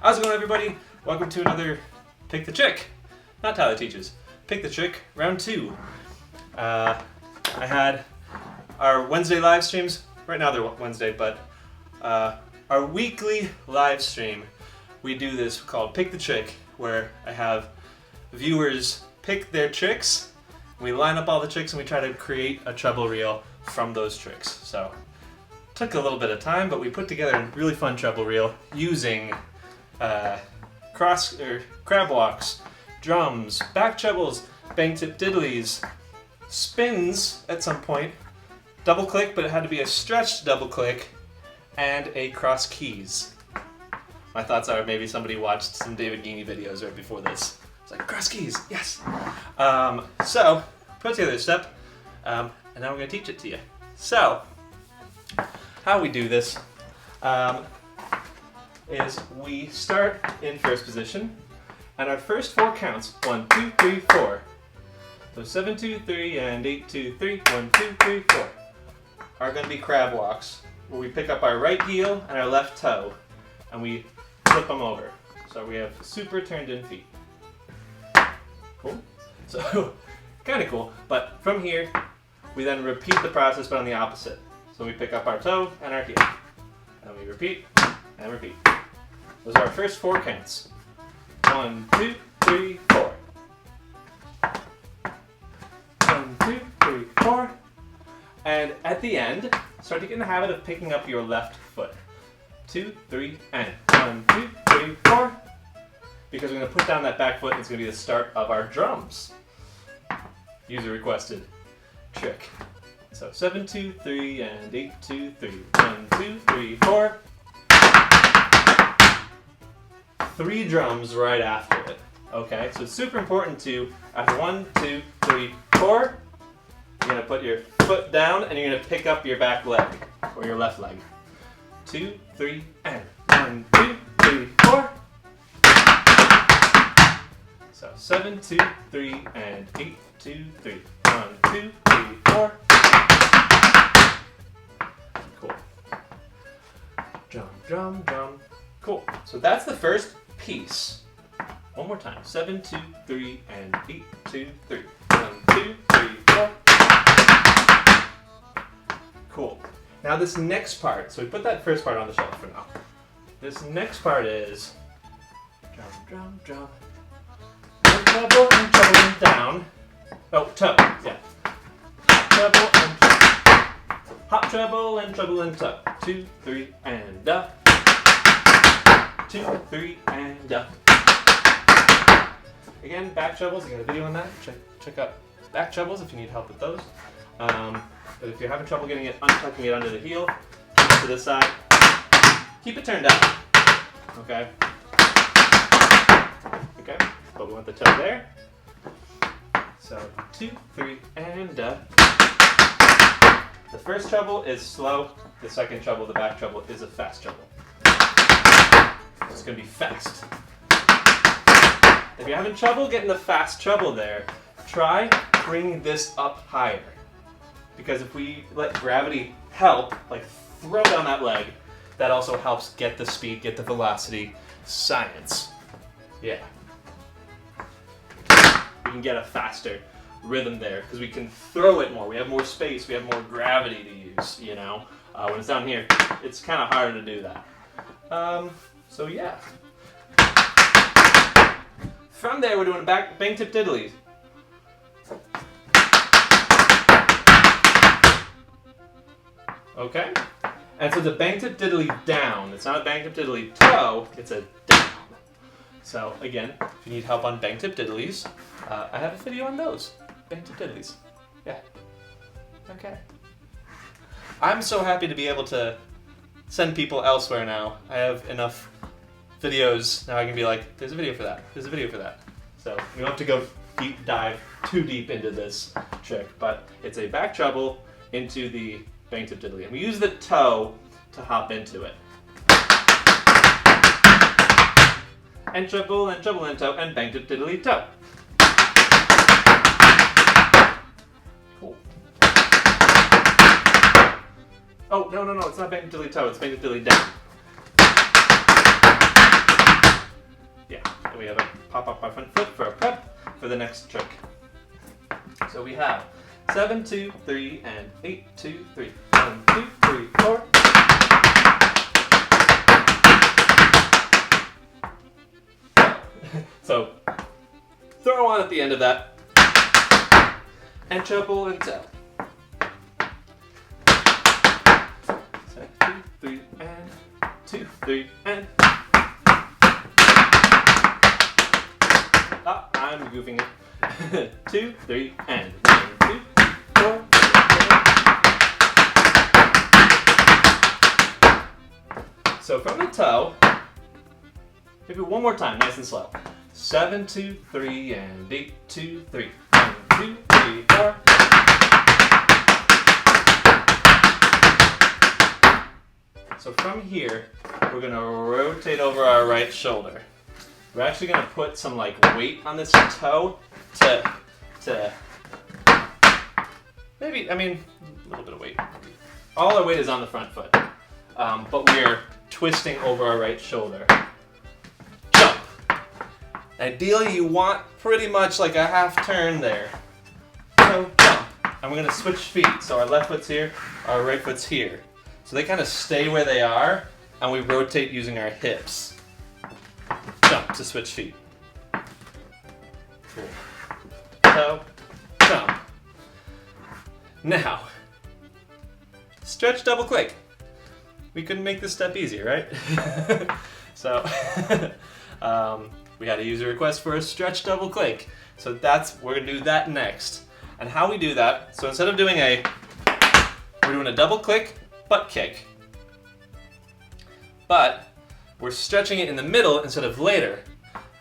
How's it going, everybody? Welcome to another Pick the Trick. Not Tyler Teaches. Pick the Trick, round 2. I had our Wednesday live streams. Right now they're Wednesday, but our weekly live stream, we do this called Pick the Trick, where I have viewers pick their tricks. We line up all the tricks and we try to create a treble reel from those tricks. So, took a little bit of time, but we put together a really fun treble reel using crab walks, drums, back trebles, bang tip diddlies, spins at some point, double click, but it had to be a stretched double click, and a cross keys. My thoughts are maybe somebody watched some David Geaney videos right before this. It's like, cross keys, yes! So, put together a step, and now we're going to teach it to you. So, how we do this is we start in first position, and our first 4 counts, 1, 2, 3, 4. So 7, 2, 3, and 8, 2, 3, 1, 2, 3, 4 are going to be crab walks, where we pick up our right heel and our left toe, and we flip them over. So we have super turned in feet. Cool? So, kind of cool, but from here, we then repeat the process but on the opposite. So we pick up our toe and our heel, and we repeat and repeat. Those are our first 4 counts. 1, 2, 3, 4. 1, 2, 3, 4. And at the end, start to get in the habit of picking up your left foot. 2, 3, and 1, 2, 3, 4. Because we're going to put down that back foot and it's going to be the start of our drums. User requested trick. So 7, 2, 3, and 8, 2, 3. 1, 2, 3, 4. 3 drums right after it. Okay, so it's super important to, after 1, 2, 3, 4, you're going to put your foot down and you're going to pick up your back leg, or your left leg. 2, 3, and 1, 2, 3, 4. So 7, 2, 3, and 8, 2, 3. 1, 2, 3, 4. Cool. Drum, drum, drum. Cool. So that's the first piece. One more time. 7, 2, 3, and 8, 2, 3. 1, 2, 3, 4. Cool. Now this next part, so we put that first part on the shelf for now. This next part is drum, drum, drum. Treble and treble and down. Oh, toe, yeah. Treble and treble. Hop treble and treble and toe. 2, 3, and up. 2, 3, and up. Again, back trebles, I got a video on that. Check out back trebles if you need help with those. But if you're having trouble getting it, untucking it under the heel, keep it to this side. Keep it turned down. Okay? Okay, but we want the toe there. So 2, 3, and up. The first treble is slow. The second treble, the back treble, is a fast treble. It's going to be fast. If you're having trouble getting the fast treble there, try bringing this up higher. Because if we let gravity help, like throw down that leg, that also helps get the speed, get the velocity. Science. Yeah. We can get a faster rhythm there because we can throw it more. We have more space, we have more gravity to use, you know. When it's down here, it's kind of harder to do that. So yeah. From there, we're doing bang tip diddlies. Okay? And so it's a bang tip diddly down. It's not a bang tip diddly toe, it's a down. So again, if you need help on bang tip diddlies, I have a video on those. Bang tip diddlies. Yeah. Okay. I'm so happy to be able to send people elsewhere now. I have enough videos now I can be like, there's a video for that, there's a video for that. So we don't have to go dive too deep into this trick, but it's a back treble into the bang tip diddly. And we use the toe to hop into it. And treble and toe and bang tip diddly toe. Cool. Oh, no, it's not bang tip diddly toe, it's bang tip diddly down. we have a pop up our front foot for a prep for the next trick. So we have 7, 2, 3, and 8, 2, 3. 1, 2, 3, 4. So throw on at the end of that, and treble and tell. 7, 2, 3, and 2, 3, and. I'm goofing it. 2, 3, and 1, 2, 4. So from the toe, maybe one more time, nice and slow. 7, 2, 3, and 8, 2, 3. 1, 2, 3, 4. So from here, we're gonna rotate over our right shoulder. We're actually gonna put some like weight on this toe to maybe, I mean, a little bit of weight. All our weight is on the front foot, but we're twisting over our right shoulder. Jump. Ideally, you want pretty much like a half turn there. So jump. And we're gonna switch feet. So our left foot's here, our right foot's here. So they kind of stay where they are, and we rotate using our hips. Jump to switch feet. Cool. Toe, jump. Now, stretch, double click. We couldn't make this step easier, right? So, we had a user request for a stretch, double click. So we're gonna do that next. And how we do that, so instead of doing we're doing a double click, butt kick. But we're stretching it in the middle instead of later.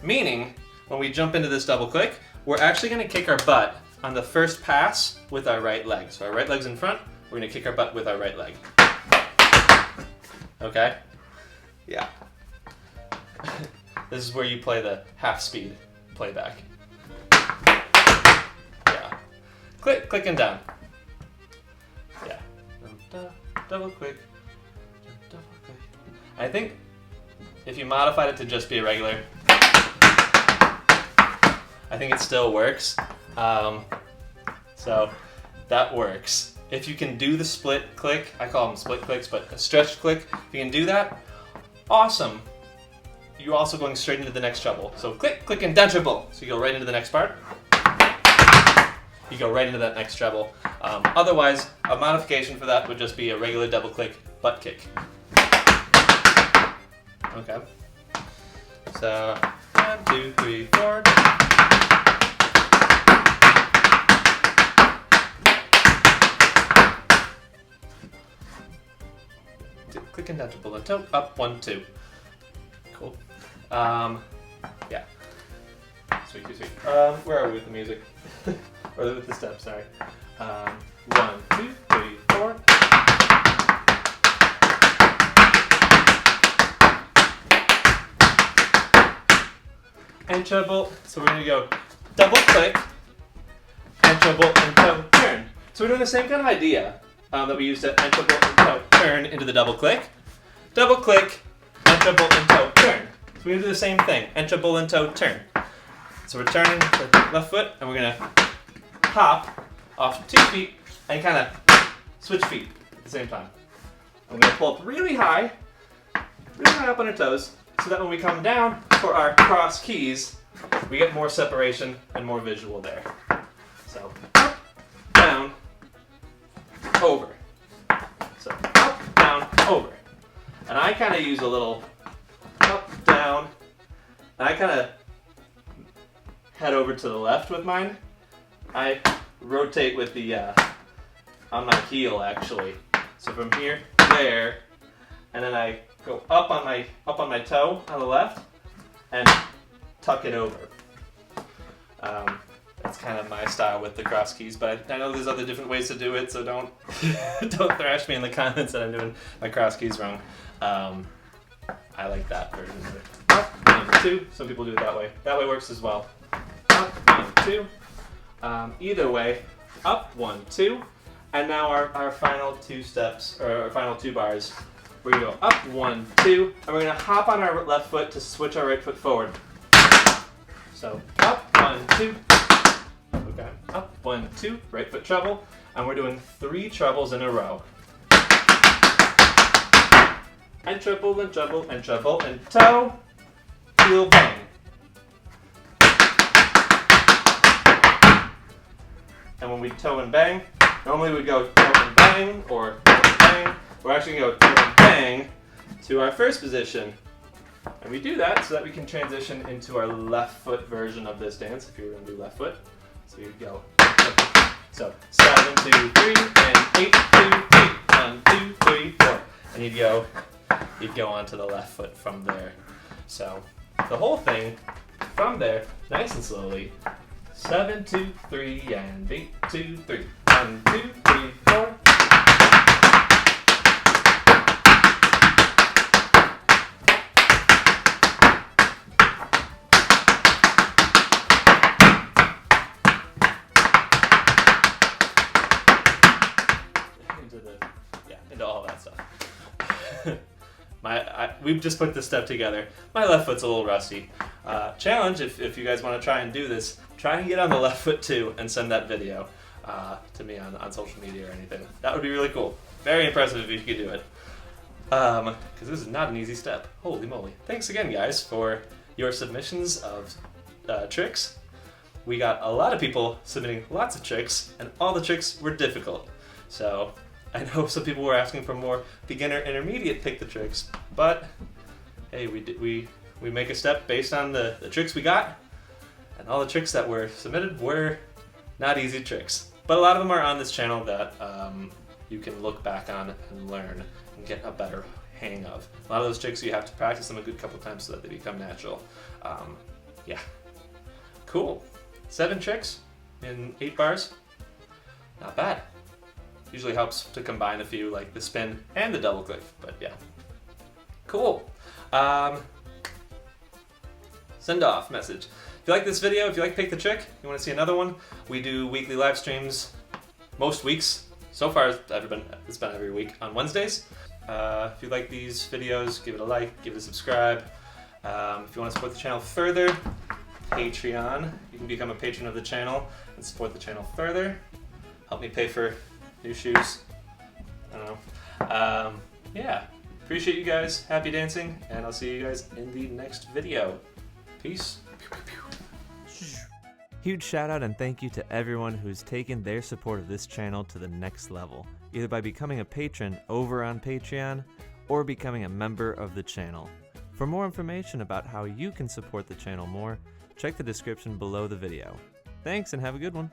Meaning, when we jump into this double click, we're actually gonna kick our butt on the first pass with our right leg. So our right leg's in front, we're gonna kick our butt with our right leg. Okay? Yeah. This is where you play the half speed playback. Yeah. Click, click and down. Yeah. Double click. Double click. I think if you modified it to just be a regular, I think it still works. So that works. If you can do the split click, I call them split clicks, but a stretch click, if you can do that, awesome. You're also going straight into the next treble. So click, click, and down treble. So you go right into the next part. You go right into that next treble. Otherwise, a modification for that would just be a regular double click butt kick. Okay. So 1, 2, 3, 4. Click and down treble and toe, up, 1, 2. Cool. Yeah. Sweet, sweet, sweet. Where are we with the music? Or with the steps, sorry. 1, 2, 3, 4. And treble. So we're gonna go double click and treble and toe turn. So we're doing the same kind of idea that we used at and treble and toe turn into the double click. Double click and treble and toe turn. So we're gonna do the same thing. And treble and toe turn. So we're turning to the left foot and we're gonna hop off 2 feet and kind of switch feet at the same time. I'm gonna pull up really high up on our toes, so that when we come down for our cross keys, we get more separation and more visual there. So up, down, over. So up, down, over. And I kind of use a little up, down, and I kind of head over to the left with mine. I rotate with the on my heel actually. So from here, there, and then I go up on my toe on the left and tuck it over. That's kind of my style with the cross keys, but I know there's other different ways to do it, so don't don't thrash me in the comments that I'm doing my cross keys wrong. I like that version of it. Up, 1, 2. Some people do it that way. That way works as well. Up, 1, 2. Either way, up, 1, 2. And now our final 2 steps, or our final 2 bars. We're gonna go up, 1, 2, and we're gonna hop on our left foot to switch our right foot forward. So up, 1, 2. Okay, up, 1, 2, right foot treble. And we're doing 3 trebles in a row. And treble and treble and treble and toe, heel, bang. And when we toe and bang, normally we go toe and bang or toe and bang. We're actually going to go toe and bang to our first position. And we do that so that we can transition into our left foot version of this dance if you were going to do left foot. So you go. So 7, 2, 3, and 8, 2, 3, 1, 2, 3, 4. And you'd go onto the left foot from there. So the whole thing from there, nice and slowly. 7, 2, 3, and 8, 2, 3. 1, 2, 3, 4. Into all that stuff. We've just put this step together. My left foot's a little rusty. Challenge, if you guys want to try and do this, try and get on the left foot too and send that video to me on social media or anything. That would be really cool. Very impressive if you could do it. Because this is not an easy step. Holy moly. Thanks again, guys, for your submissions of tricks. We got a lot of people submitting lots of tricks, and all the tricks were difficult. So I know some people were asking for more beginner, intermediate pick the tricks, but hey, we make a step based on the tricks we got, and all the tricks that were submitted were not easy tricks. But a lot of them are on this channel that you can look back on and learn and get a better hang of. A lot of those tricks you have to practice them a good couple times so that they become natural. Yeah, cool. 7 tricks in 8 bars, not bad. Usually helps to combine a few, like the spin and the double click, but yeah. Cool. Send off message. If you like this video, if you like Pick the Trick, you want to see another one, we do weekly live streams most weeks. So far, it's been every week on Wednesdays. If you like these videos, give it a like, give it a subscribe. If you want to support the channel further, Patreon. You can become a patron of the channel and support the channel further. Help me pay for new shoes. I don't know. Yeah. Appreciate you guys. Happy dancing. And I'll see you guys in the next video. Peace. Huge shout out and thank you to everyone who's taken their support of this channel to the next level, either by becoming a patron over on Patreon or becoming a member of the channel. For more information about how you can support the channel more, check the description below the video. Thanks and have a good one.